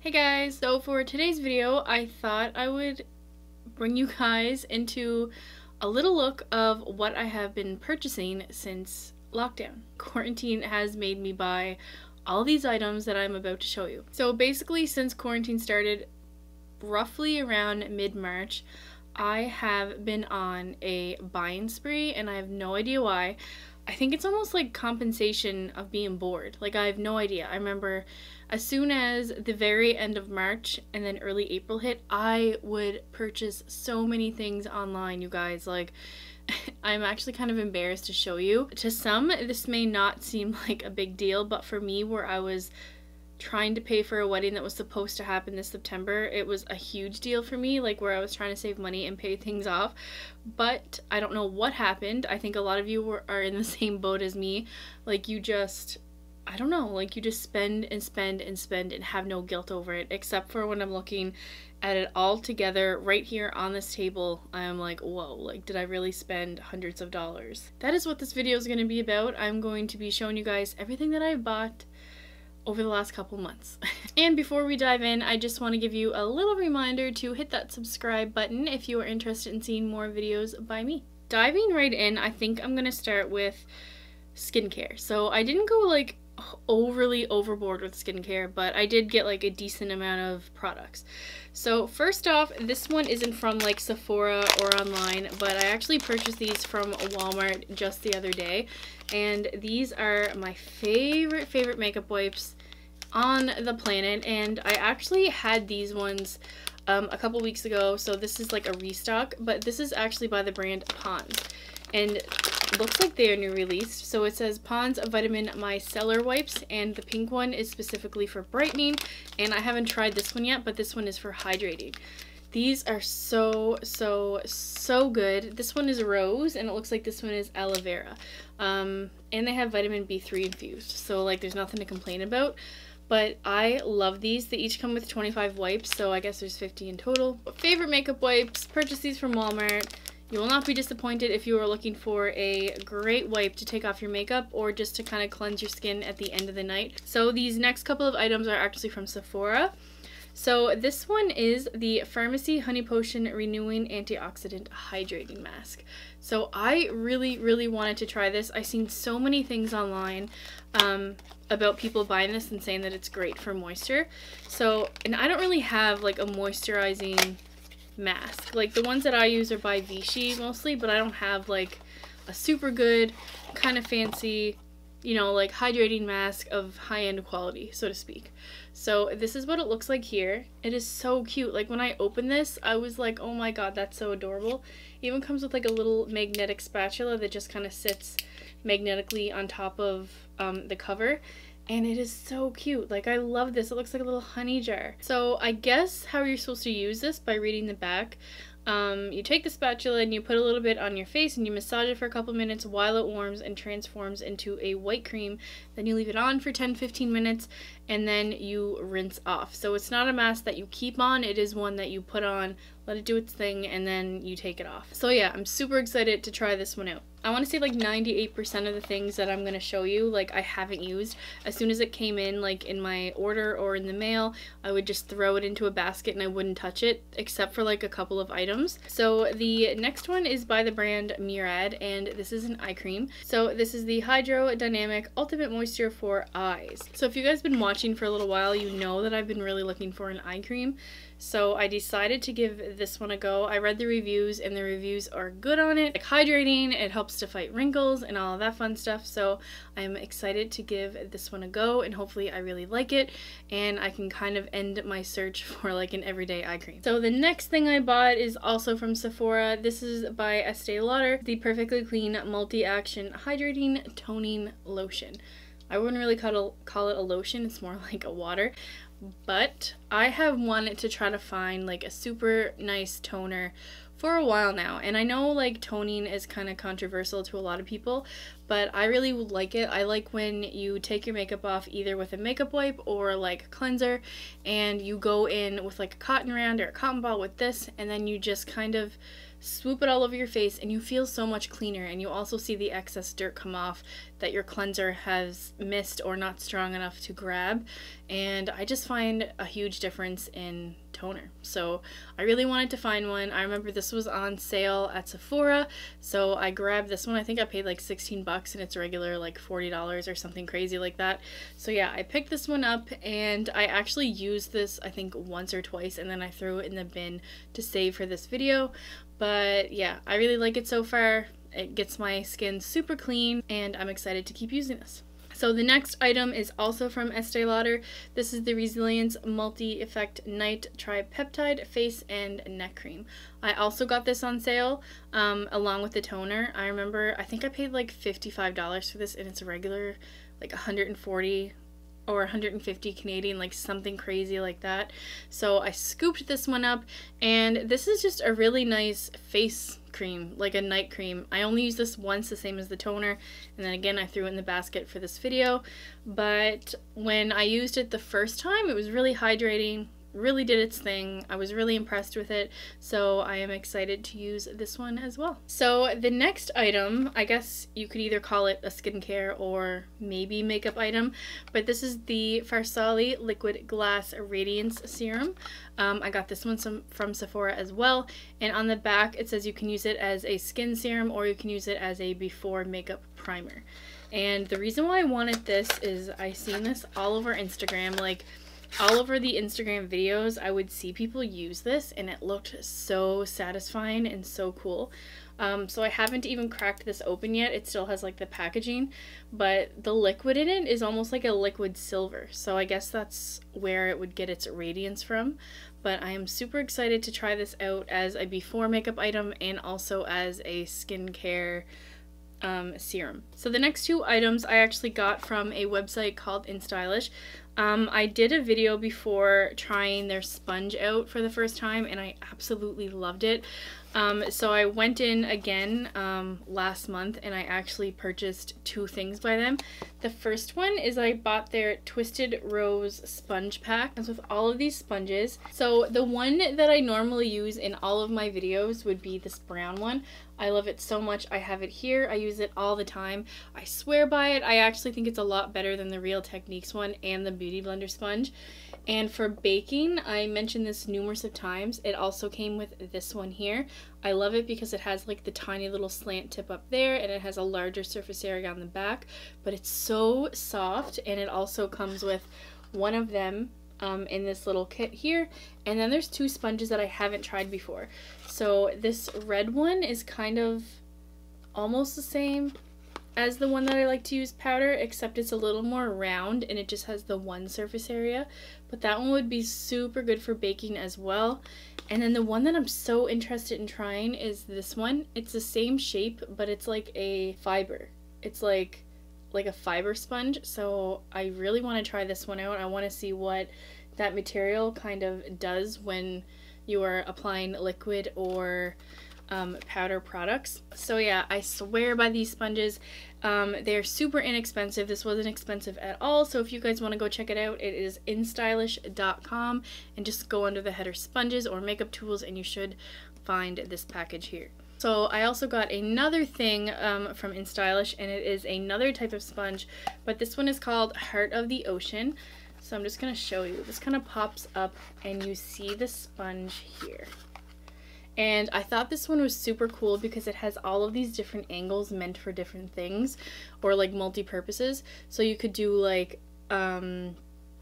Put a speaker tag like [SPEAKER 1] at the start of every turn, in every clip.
[SPEAKER 1] Hey guys, so for today's video I thought I would bring you guys into a little look of what I have been purchasing since lockdown. Quarantine has made me buy all these items that I'm about to show you. So basically since quarantine started roughly around mid-March, I have been on a buying spree and I have no idea why. I think it's almost like compensation of being bored. Like, I have no idea. I remember as soon as the very end of March and then early April hit, I would purchase so many things online, you guys. Like, I'm actually kind of embarrassed to show you. To some, this may not seem like a big deal, but for me, where I was trying to pay for a wedding that was supposed to happen this September, it was a huge deal for me, like where I was trying to save money and pay things off. But I don't know what happened. I think a lot of you are in the same boat as me. Like, you just, I don't know, like you just spend and spend and spend and have no guilt over it, except for when I'm looking at it all together right here on this table. I'm like, whoa, like, did I really spend hundreds of dollars? That is what this video is going to be about. I'm going to be showing you guys everything that I've bought over the last couple months. And before we dive in, I just want to give you a little reminder to hit that subscribe button if you are interested in seeing more videos by me. Diving right in, I think I'm going to start with skincare. So I didn't go like overly overboard with skincare, but I did get like a decent amount of products. So first off, this one isn't from like Sephora or online, but I actually purchased these from Walmart just the other day, and these are my favorite makeup wipes on the planet. And I actually had these ones a couple weeks ago, so this is like a restock, but this is actually by the brand Pond's, and looks like they are new released. So it says Pond's Vitamin Micellar Wipes, and the pink one is specifically for brightening, and I haven't tried this one yet, but this one is for hydrating. These are so good. This one is rose, and it looks like this one is aloe vera. And they have vitamin B3 infused, so like there's nothing to complain about. But I love these. They each come with 25 wipes, so I guess there's 50 in total. Favorite makeup wipes, purchased these from Walmart. You will not be disappointed if you are looking for a great wipe to take off your makeup or just to kind of cleanse your skin at the end of the night. So these next couple of items are actually from Sephora. So this one is the Pharmacy Honey Potion Renewing Antioxidant Hydrating Mask. So I really wanted to try this. I've seen so many things online about people buying this and saying that it's great for moisture. So, and I don't really have like a moisturizing mask. Like, the ones that I use are by Vichy mostly, but I don't have like a super good kind of fancy, you know, like hydrating mask of high-end quality, so to speak. So this is what it looks like here. It is so cute. Like, when I opened this, I was like, oh my god, that's so adorable. It even comes with like a little magnetic spatula that just kind of sits magnetically on top of the cover. And it is so cute. Like, I love this. It looks like a little honey jar. So I guess how you're supposed to use this, by reading the back. You take the spatula and you put a little bit on your face and you massage it for a couple minutes while it warms and transforms into a white cream. Then you leave it on for 10-15 minutes and then you rinse off. So it's not a mask that you keep on, it is one that you put on, let it do its thing, and then you take it off. So yeah, I'm super excited to try this one out. I want to say like 98% of the things that I'm going to show you, like, I haven't used. As soon as it came in, like in my order or in the mail, I would just throw it into a basket and I wouldn't touch it, except for like a couple of items. So the next one is by the brand Murad, and this is an eye cream. So this is the Hydro Dynamic Ultimate Moisture for Eyes. So if you guys have been watching for a little while, you know that I've been really looking for an eye cream. So I decided to give this one a go. I read the reviews and the reviews are good on it. Like, hydrating, it helps to fight wrinkles and all of that fun stuff. So I'm excited to give this one a go, and hopefully I really like it and I can kind of end my search for like an everyday eye cream. So the next thing I bought is also from Sephora. This is by Este Lauder, the Perfectly Clean Multi-Action Hydrating Toning Lotion. I wouldn't really call it a lotion, it's more like a water. But I have wanted to try to find like a super nice toner for a while now, and I know like toning is kind of controversial to a lot of people, but I really like it. I like when you take your makeup off either with a makeup wipe or like a cleanser, and you go in with like a cotton round or a cotton ball with this, and then you just kind of swoop it all over your face, and you feel so much cleaner, and you also see the excess dirt come off that your cleanser has missed or not strong enough to grab. And I just find a huge difference in toner. So I really wanted to find one. I remember this was on sale at Sephora, so I grabbed this one. I think I paid like 16 bucks and it's regular like $40 or something crazy like that. So yeah, I picked this one up, and I actually used this I think once or twice, and then I threw it in the bin to save for this video. But yeah, I really like it so far. It gets my skin super clean, and I'm excited to keep using this. So the next item is also from Este Lauder. This is the Resilience Multi-Effect Night Tripeptide Face and Neck Cream. I also got this on sale along with the toner. I remember, I think I paid like $55 for this, and it's a regular like 140 or 150 Canadian, like something crazy like that. So I scooped this one up, and this is just a really nice face cream, like a night cream. I only used this once, the same as the toner, and then again I threw it in the basket for this video. But when I used it the first time, it was really hydrating, really did its thing. I was really impressed with it, so I am excited to use this one as well. So the next item, I guess you could either call it a skincare or maybe makeup item, but this is the Farsali Liquid Glass Radiance Serum. I got this one from Sephora as well, and on the back it says you can use it as a skin serum or you can use it as a before makeup primer. And the reason why I wanted this is I seen this all over Instagram, like all over the Instagram videos. I would see people use this, and it looked so satisfying and so cool. So I haven't even cracked this open yet. It still has like the packaging, but the liquid in it is almost like a liquid silver. So I guess that's where it would get its radiance from. But I am super excited to try this out as a before makeup item and also as a skincare serum. So the next two items I actually got from a website called InStylish. I did a video before trying their sponge out for the first time, and I absolutely loved it. So I went in again last month, and I actually purchased two things by them. The first one is I bought their Twisted Rose sponge pack. It's with all of these sponges. So the one that I normally use in all of my videos would be this brown one. I love it so much. I have it here. I use it all the time. I swear by it. I actually think it's a lot better than the Real Techniques one and the Beauty Blender sponge. And for baking, I mentioned this numerous of times, it also came with this one here. I love it because it has like the tiny little slant tip up there, and it has a larger surface area on the back, but it's so soft. And it also comes with one of them in this little kit here, and then there's two sponges that I haven't tried before. So this red one is kind of almost the same as the one that I like to use powder, except it's a little more round and it just has the one surface area, but that one would be super good for baking as well. And then the one that I'm so interested in trying is this one. It's the same shape, but it's like a fiber. It's like a fiber sponge, so I really want to try this one out. I want to see what that material kind of does when you are applying liquid or powder products. So yeah, I swear by these sponges. They're super inexpensive. This wasn't expensive at all, so if you guys want to go check it out, it is instylish.com, and just go under the header sponges or makeup tools and you should find this package here. So I also got another thing from InStylish, and it is another type of sponge, but this one is called Heart of the Ocean. So I'm just going to show you. This kind of pops up and you see the sponge here. And I thought this one was super cool because it has all of these different angles meant for different things, or like multi-purposes. So you could do like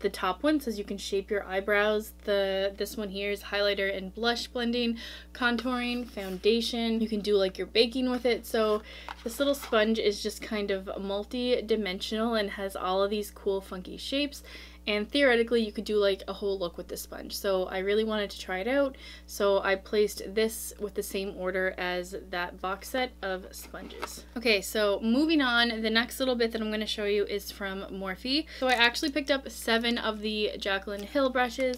[SPEAKER 1] the top one says you can shape your eyebrows. This one here is highlighter and blush blending, contouring, foundation. You can do like your baking with it. So this little sponge is just kind of multi-dimensional and has all of these cool funky shapes. And theoretically, you could do like a whole look with this sponge. So I really wanted to try it out. So I placed this with the same order as that box set of sponges. Okay, so moving on, the next little bit that I'm going to show you is from Morphe. So I actually picked up 7 of the Jaclyn Hill brushes.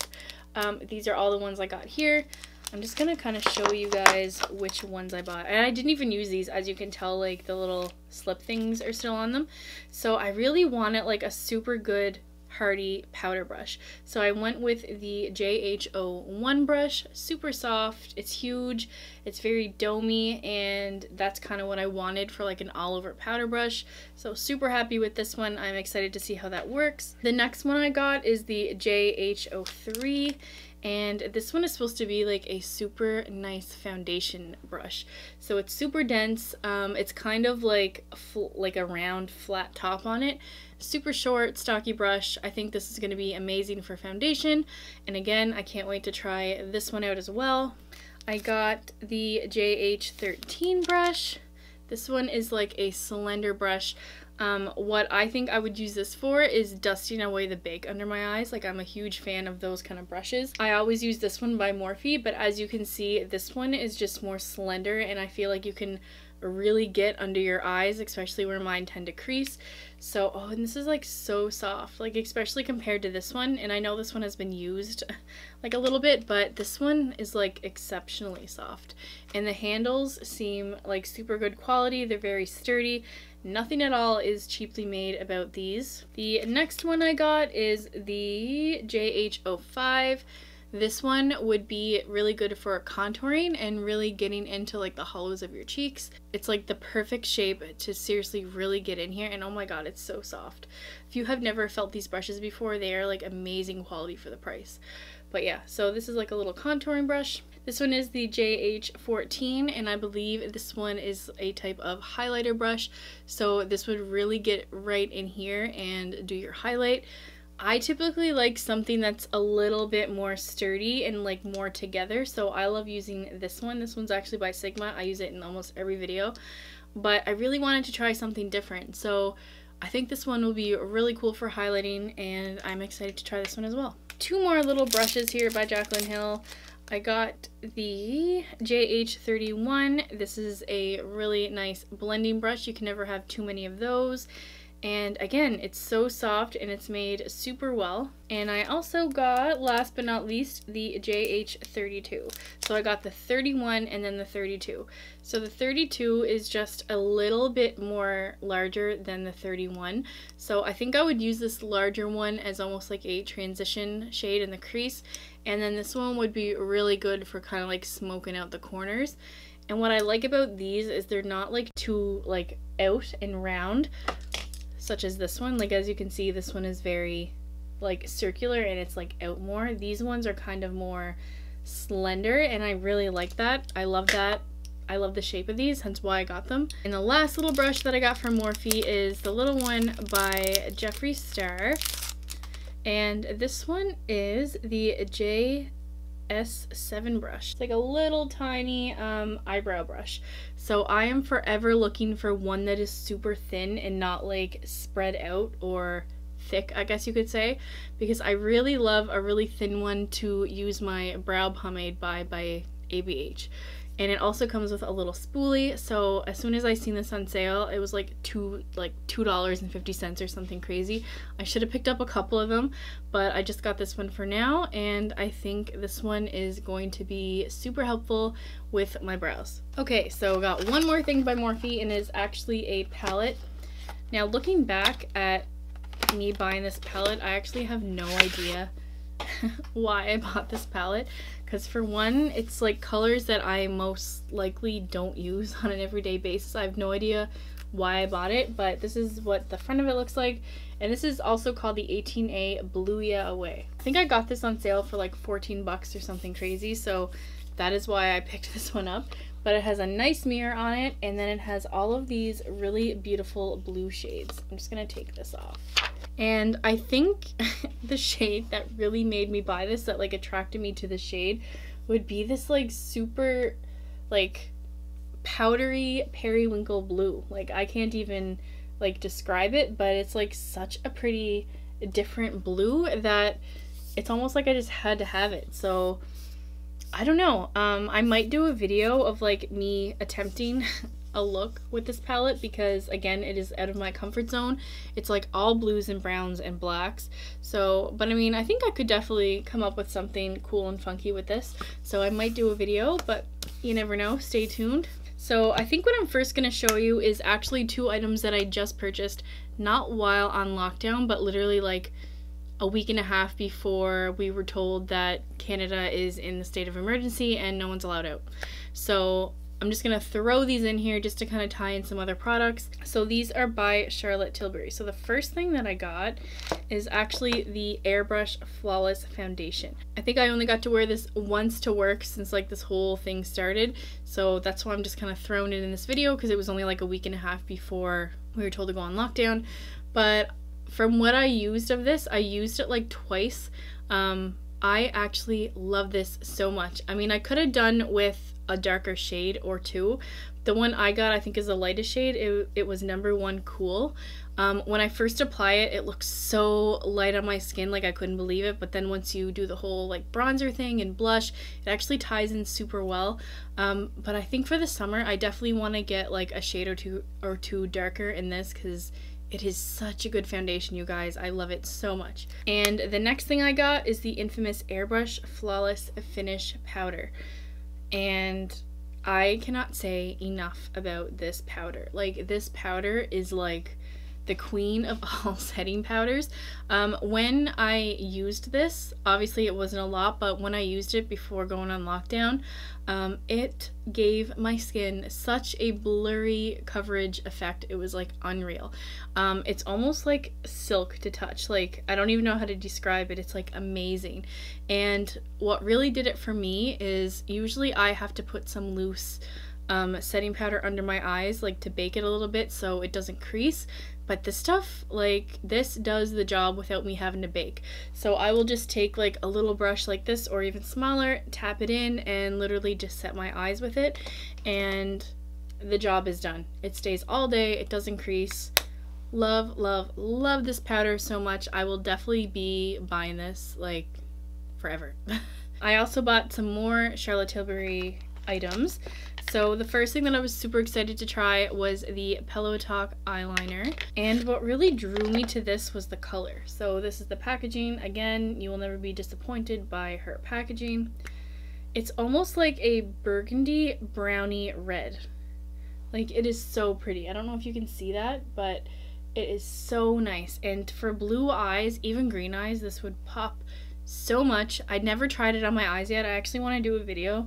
[SPEAKER 1] These are all the ones I got here. I'm just going to kind of show you guys which ones I bought. And I didn't even use these. As you can tell, like the little slip things are still on them. So I really wanted like a super good Hardy powder brush. So I went with the JH01 brush, super soft, it's huge, it's very domey, and that's kind of what I wanted for like an all over powder brush. So super happy with this one. I'm excited to see how that works. The next one I got is the JH03. And this one is supposed to be like a super nice foundation brush. So it's super dense. It's kind of like a round flat top on it. Super short, stocky brush. I think this is going to be amazing for foundation. And again, I can't wait to try this one out as well. I got the JH13 brush. This one is like a slender brush. What I think I would use this for is dusting away the bake under my eyes. Like, I'm a huge fan of those kind of brushes. I always use this one by Morphe, but as you can see, this one is just more slender, and I feel like you can really get under your eyes, especially where mine tend to crease. So, oh, and this is like so soft, like especially compared to this one, and I know this one has been used like a little bit, but this one is like exceptionally soft, and the handles seem like super good quality. They're very sturdy. Nothing at all is cheaply made about these. The next one I got is the JH05. This one would be really good for contouring and really getting into like the hollows of your cheeks. It's like the perfect shape to seriously really get in here, and oh my god, it's so soft. If you have never felt these brushes before, they are like amazing quality for the price. But yeah, so this is like a little contouring brush. This one is the JH14, and I believe this one is a type of highlighter brush. So this would really get right in here and do your highlight. I typically like something that's a little bit more sturdy and like more together, so I love using this one. This one's actually by Sigma. I use it in almost every video, but I really wanted to try something different, so I think this one will be really cool for highlighting, and I'm excited to try this one as well. Two more little brushes here by Jaclyn Hill. I got the JH31. This is a really nice blending brush. You can never have too many of those. And again, it's so soft and it's made super well. And I also got, last but not least, the JH32. So I got the 31 and then the 32. So the 32 is just a little bit more larger than the 31. So I think I would use this larger one as almost like a transition shade in the crease. And then this one would be really good for kind of like smoking out the corners. And what I like about these is they're not like too like out and round, such as this one. Like, as you can see, this one is very like circular and it's like out more. These ones are kind of more slender, and I really like that. I love that. I love the shape of these, hence why I got them. And the last little brush that I got from Morphe is the little one by Jeffree Star. And this one is the JS7 brush. It's like a little tiny eyebrow brush. So I am forever looking for one that is super thin and not like spread out or thick, I guess you could say, because I really love a really thin one to use my brow pomade by ABH. And it also comes with a little spoolie. So as soon as I seen this on sale, it was like $2.50 or something crazy. I should have picked up a couple of them, but I just got this one for now, and I think this one is going to be super helpful with my brows. Okay, so I got one more thing by Morphe, and it is actually a palette. Now, looking back at me buying this palette, I actually have no idea why I bought this palette, because for one, it's like colors that I most likely don't use on an everyday basis. I have no idea why I bought it, but this is what the front of it looks like, and this is also called the 18A Blew Ya Away. I think I got this on sale for like 14 bucks or something crazy, so that is why I picked this one up. But it has a nice mirror on it, and then it has all of these really beautiful blue shades. I'm just gonna take this off. And I think the shade that really made me buy this, that like attracted me to the shade, would be this like super like powdery periwinkle blue. Like, I can't even like describe it, but it's like such a pretty different blue that it's almost like I just had to have it. So I don't know, I might do a video of like me attempting a look with this palette, because again, it is out of my comfort zone. It's like all blues and browns and blacks. So, but I mean, I think I could definitely come up with something cool and funky with this. So I might do a video, but you never know, stay tuned. So I think what I'm first going to show you is actually two items that I just purchased, not while on lockdown, but literally like a week and a half before we were told that Canada is in the state of emergency and no one's allowed out. So I'm just gonna throw these in here just to kind of tie in some other products. So these are by Charlotte Tilbury. So the first thing that I got is actually the Airbrush Flawless Foundation. I think I only got to wear this once to work since like this whole thing started. So that's why I'm just kind of throwing it in this video, because it was only like a week and a half before we were told to go on lockdown. But from what I used of this, I used it like twice. I actually love this so much. I mean, I could have done with a darker shade or two. The one I got, I think, is the lightest shade. It was number 1 Cool. When I first apply it, it looks so light on my skin, like I couldn't believe it. But then once you do the whole like bronzer thing and blush, it actually ties in super well. But I think for the summer, I definitely want to get like a shade or two darker in this, because it is such a good foundation, you guys. I love it so much. And the next thing I got is the infamous Airbrush Flawless Finish Powder. And I cannot say enough about this powder. Like, this powder is like the queen of all setting powders. When I used this, obviously it wasn't a lot, but when I used it before going on lockdown, it gave my skin such a blurry coverage effect. It was like unreal. It's almost like silk to touch. Like, I don't even know how to describe it. It's like amazing. And what really did it for me is, usually I have to put some loose setting powder under my eyes, like to bake it a little bit so it doesn't crease. But this stuff, like, this does the job without me having to bake. So I will just take like a little brush like this, or even smaller, tap it in, and literally just set my eyes with it, and the job is done. It stays all day, it doesn't crease. Love, love, love this powder so much. I will definitely be buying this like forever. I also bought some more Charlotte Tilbury items. So the first thing that I was super excited to try was the Pillow Talk eyeliner. And what really drew me to this was the color. So this is the packaging. Again, you will never be disappointed by her packaging. It's almost like a burgundy brownie red. Like, it is so pretty. I don't know if you can see that, but it is so nice. And for blue eyes, even green eyes, this would pop so much. I'd never tried it on my eyes yet. I actually want to do a video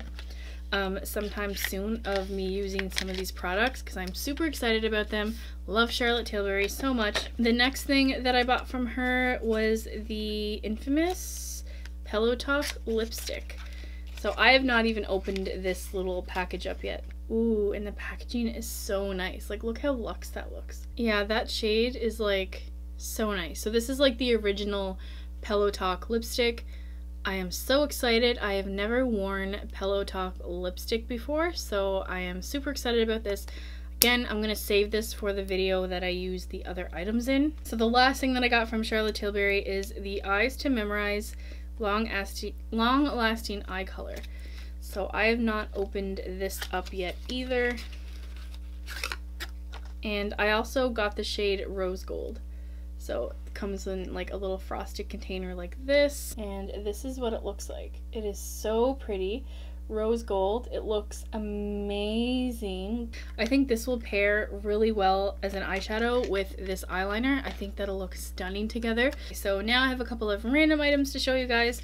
[SPEAKER 1] sometime soon of me using some of these products, because I'm super excited about them. Love Charlotte Tilbury so much. The next thing that I bought from her was the infamous Pillow Talk lipstick. So I have not even opened this little package up yet. Ooh, and the packaging is so nice. Like, look how luxe that looks. Yeah, that shade is like so nice. So this is like the original Pillow Talk lipstick. I am so excited. I have never worn Pillow Talk lipstick before, so I am super excited about this. Again, I'm going to save this for the video that I use the other items in. So the last thing that I got from Charlotte Tilbury is the Eyes to Memorize long-lasting eye color. So I have not opened this up yet either. And I also got the shade Rose Gold. So it comes in like a little frosted container like this, and this is what it looks like. It is so pretty. Rose gold. It looks amazing. I think this will pair really well as an eyeshadow with this eyeliner. I think that'll look stunning together. So now I have a couple of random items to show you guys.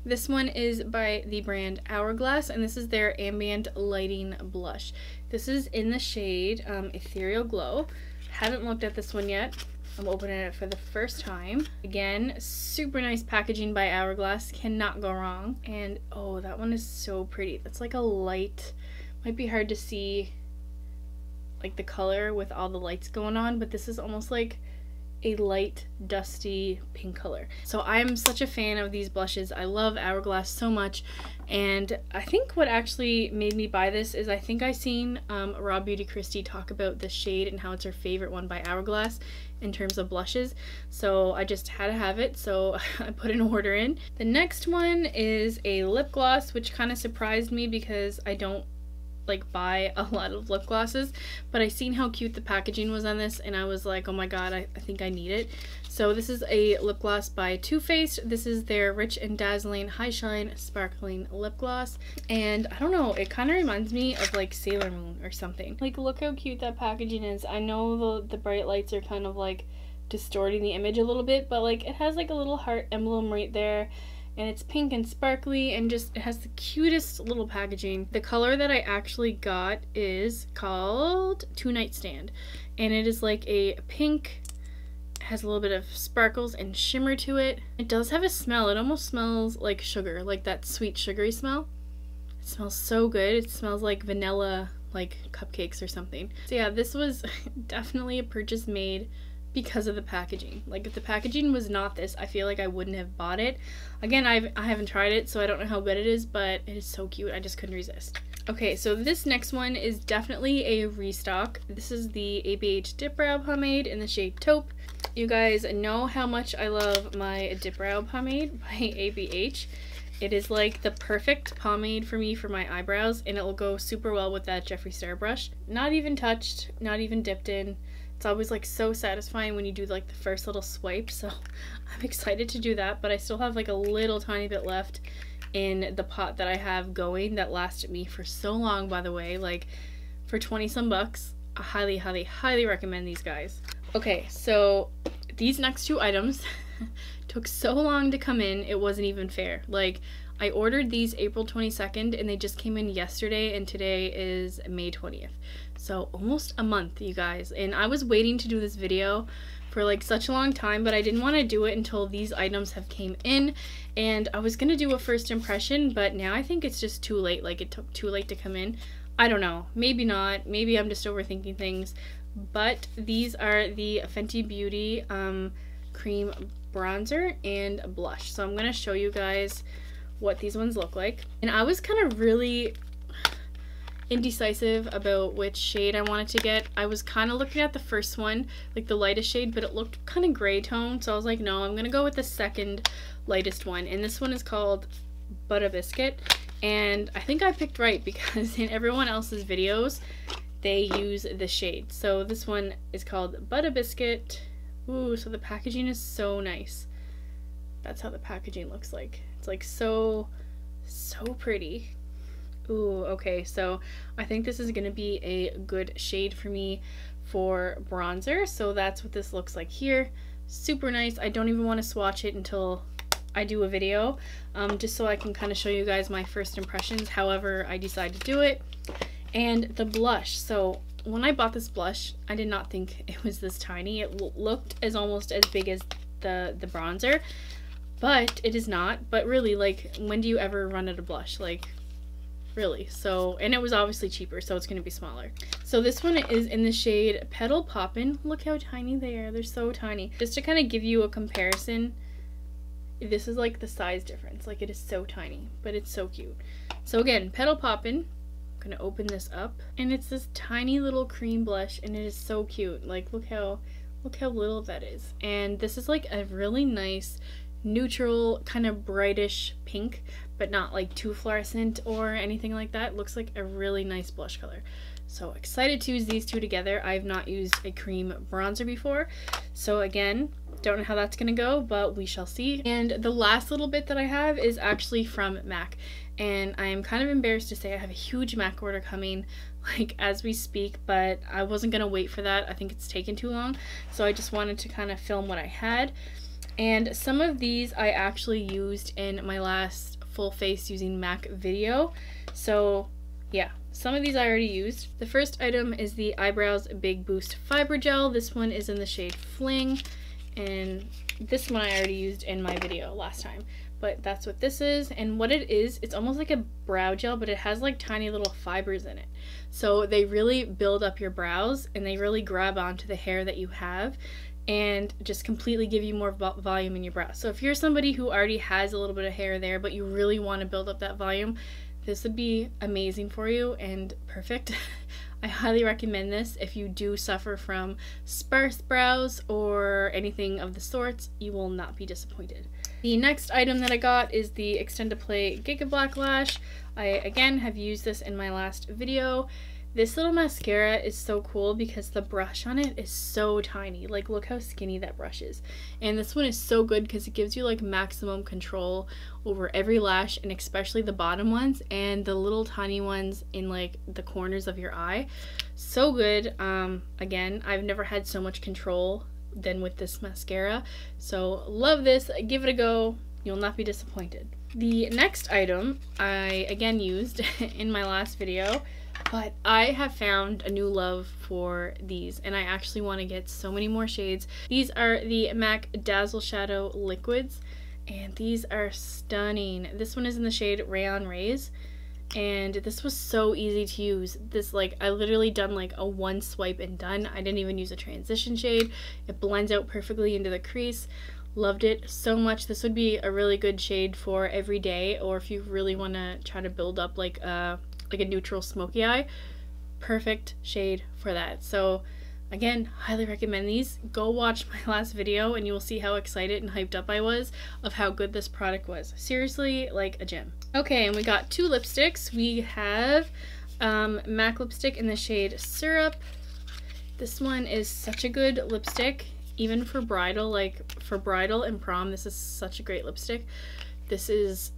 [SPEAKER 1] This one is by the brand Hourglass, and this is their Ambient Lighting Blush. This is in the shade Ethereal Glow. Haven't looked at this one yet. I'm opening it for the first time. Again, super nice packaging by Hourglass. Cannot go wrong. And oh, that one is so pretty. That's like a light, might be hard to see like the color with all the lights going on, but this is almost like a light dusty pink color. So I'm such a fan of these blushes. I love Hourglass so much, and I think what actually made me buy this is I think I seen Raw Beauty Christie talk about this shade and how it's her favorite one by Hourglass in terms of blushes, so I just had to have it, so I put an order in. The next one is a lip gloss, which kind of surprised me because I don't like buy a lot of lip glosses, but I seen how cute the packaging was on this and I was like, oh my god, I think I need it. So this is a lip gloss by Too Faced. This is their Rich and Dazzling High Shine Sparkling Lip Gloss, and I don't know, it kind of reminds me of like Sailor Moon or something. Like, look how cute that packaging is. I know the bright lights are kind of like distorting the image a little bit, but like it has like a little heart emblem right there, and it's pink and sparkly, and just it has the cutest little packaging. The color that I actually got is called Two Night Stand, and it is like a pink, has a little bit of sparkles and shimmer to it. It does have a smell. It almost smells like sugar, like that sweet sugary smell. It smells so good. It smells like vanilla, like cupcakes or something. So yeah, this was definitely a purchase made because of the packaging. Like if the packaging was not this, I feel like I wouldn't have bought it. Again, I haven't tried it, so I don't know how good it is, but it is so cute. I just couldn't resist. Okay, so this next one is definitely a restock. This is the ABH Dip Brow Pomade in the shade Taupe. You guys know how much I love my Dip Brow Pomade by ABH. It is like the perfect pomade for me for my eyebrows, and it will go super well with that Jeffree Star brush. Not even touched, not even dipped in. It's always like so satisfying when you do like the first little swipe, so I'm excited to do that, but I still have like a little tiny bit left in the pot that I have going that lasted me for so long, by the way, like for 20 some bucks. I highly recommend these guys. Okay, so these next two items took so long to come in, it wasn't even fair. Like, I ordered these April 22nd and they just came in yesterday, and today is May 20th. So almost a month, you guys. And I was waiting to do this video for like such a long time, but I didn't want to do it until these items have came in. And I was gonna do a first impression, but now I think it's just too late. Like, it took too late to come in. I don't know, maybe not, maybe I'm just overthinking things. But these are the Fenty Beauty cream bronzer and blush. So I'm gonna show you guys what these ones look like. And I was kind of really indecisive about which shade I wanted to get. I was kind of looking at the first one, like the lightest shade, but it looked kind of gray tone, so I was like, no, I'm gonna go with the second lightest one, and this one is called Butter Biscuit. And I think I picked right, because in everyone else's videos they use the shade. So this one is called Butter Biscuit. Ooh, so the packaging is so nice. That's how the packaging looks like. It's like so pretty. Ooh, okay, so I think this is gonna be a good shade for me for bronzer. So that's what this looks like here. Super nice. I don't even want to swatch it until I do a video, just so I can kind of show you guys my first impressions, however I decide to do it. And the blush. So when I bought this blush, I did not think it was this tiny. It looked almost as big as the bronzer, but it is not. But really, like, when do you ever run out of blush? Like, really? So, and it was obviously cheaper, so it's going to be smaller. So this one is in the shade Petal Poppin'. Look how tiny they are. They're so tiny. Just to kind of give you a comparison, this is like the size difference. Like, it is so tiny, but it's so cute. So again, Petal Poppin'. I'm gonna open this up, and it's this tiny little cream blush, and it is so cute. Like, look how little that is. And this is like a really nice neutral kind of brightish pink, but not like too fluorescent or anything like that. It looks like a really nice blush color. So excited to use these two together. I've not used a cream bronzer before, so again, don't know how that's gonna go, but we shall see. And the last little bit that I have is actually from MAC, and I am kind of embarrassed to say I have a huge MAC order coming like as we speak, but I wasn't gonna wait for that. I think it's taken too long, so I just wanted to kind of film what I had. And some of these I actually used in my last full face using MAC video, so yeah, some of these I already used. The first item is the Eyebrows Big Boost Fiber Gel. This one is in the shade Fling, and this one I already used in my video last time, but that's what this is. And what it is, it's almost like a brow gel, but it has like tiny little fibers in it, so they really build up your brows, and they really grab onto the hair that you have and just completely give you more volume in your brows. So if you're somebody who already has a little bit of hair there, but you really want to build up that volume, this would be amazing for you and perfect. I highly recommend this if you do suffer from sparse brows or anything of the sorts. You will not be disappointed. The next item that I got is the Extend to Play Giga Black Lash. I again have used this in my last video. This little mascara is so cool because the brush on it is so tiny. Like, look how skinny that brush is. And this one is so good because it gives you like maximum control over every lash, and especially the bottom ones and the little tiny ones in like the corners of your eye. So good. Again, I've never had so much control than with this mascara. So love this, give it a go, you'll not be disappointed. The next item I again used in my last video, but I have found a new love for these and I actually want to get so many more shades. These are the MAC Dazzle Shadow Liquids and these are stunning. This one is in the shade Rayon Rays and this was so easy to use. This, like, I literally done like a one swipe and done. I didn't even use a transition shade. It blends out perfectly into the crease. Loved it so much. This would be a really good shade for every day, or if you really want to try to build up like a neutral smoky eye. Perfect shade for that. So again, highly recommend these. Go watch my last video and you will see how excited and hyped up I was of how good this product was. Seriously, like a gem. Okay, and we got two lipsticks. We have MAC lipstick in the shade Syrup. This one is such a good lipstick. Even for bridal, like for bridal and prom, this is such a great lipstick. This is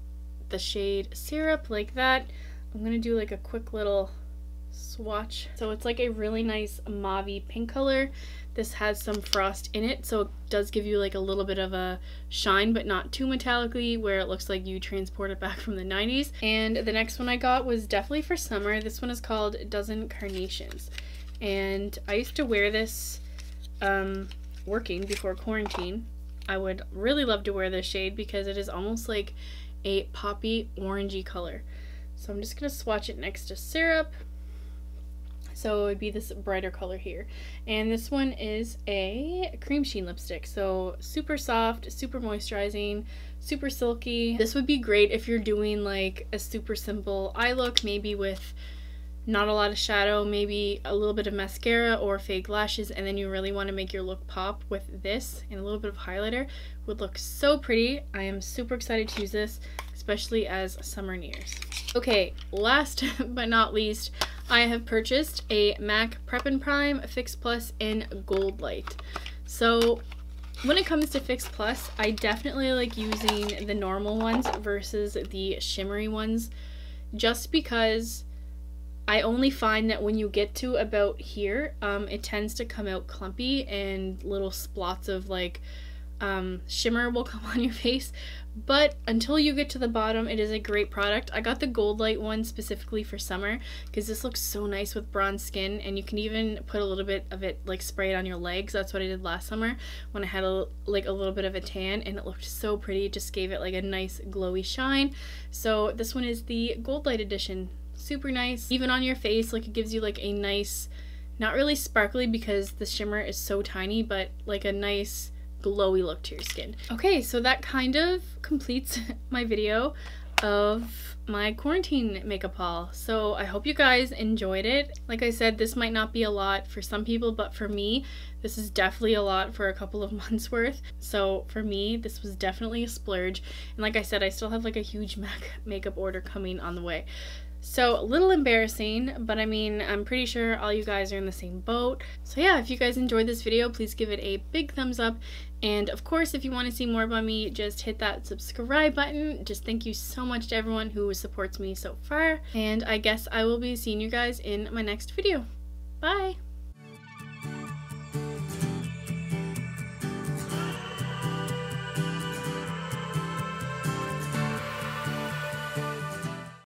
[SPEAKER 1] the shade Syrup, like that. I'm gonna do like a quick little swatch. So it's like a really nice mauve-y pink color. This has some frost in it, so it does give you like a little bit of a shine, but not too metallically where it looks like you transported back from the 90s. And the next one I got was definitely for summer. This one is called Dozen Carnations. And I used to wear this working before quarantine. I would really love to wear this shade because it is almost like a poppy orangey color. So I'm just gonna swatch it next to Syrup. So it would be this brighter color here. And this one is a cream sheen lipstick. So super soft, super moisturizing, super silky. This would be great if you're doing like a super simple eye look, maybe with not a lot of shadow, maybe a little bit of mascara or fake lashes, and then you really want to make your look pop with this and a little bit of highlighter. Would look so pretty. I am super excited to use this, especially as summer nears. Okay, last but not least, I have purchased a MAC Prep and Prime Fix Plus in Gold Light. So when it comes to Fix Plus, I definitely like using the normal ones versus the shimmery ones, just because I only find that when you get to about here, it tends to come out clumpy and little splots of like shimmer will come on your face. But until you get to the bottom, it is a great product. I got the Gold Light one specifically for summer because this looks so nice with bronze skin, and you can even put a little bit of it like sprayed on your legs. That's what I did last summer when I had a little bit of a tan, and it looked so pretty. It just gave it like a nice glowy shine. So this one is the Gold Light edition. Super nice. Even on your face, like it gives you like a nice, not really sparkly because the shimmer is so tiny, but like a nice glowy look to your skin. Okay, so that kind of completes my video of my quarantine makeup haul. So I hope you guys enjoyed it. Like I said, this might not be a lot for some people, but for me, this is definitely a lot for a couple of months worth. So for me, this was definitely a splurge. And like I said, I still have like a huge MAC makeup order coming on the way. So a little embarrassing, but I mean, I'm pretty sure all you guys are in the same boat. So yeah, if you guys enjoyed this video, please give it a big thumbs up. And of course, if you want to see more about me, just hit that subscribe button. Just thank you so much to everyone who supports me so far. And I guess I will be seeing you guys in my next video. Bye!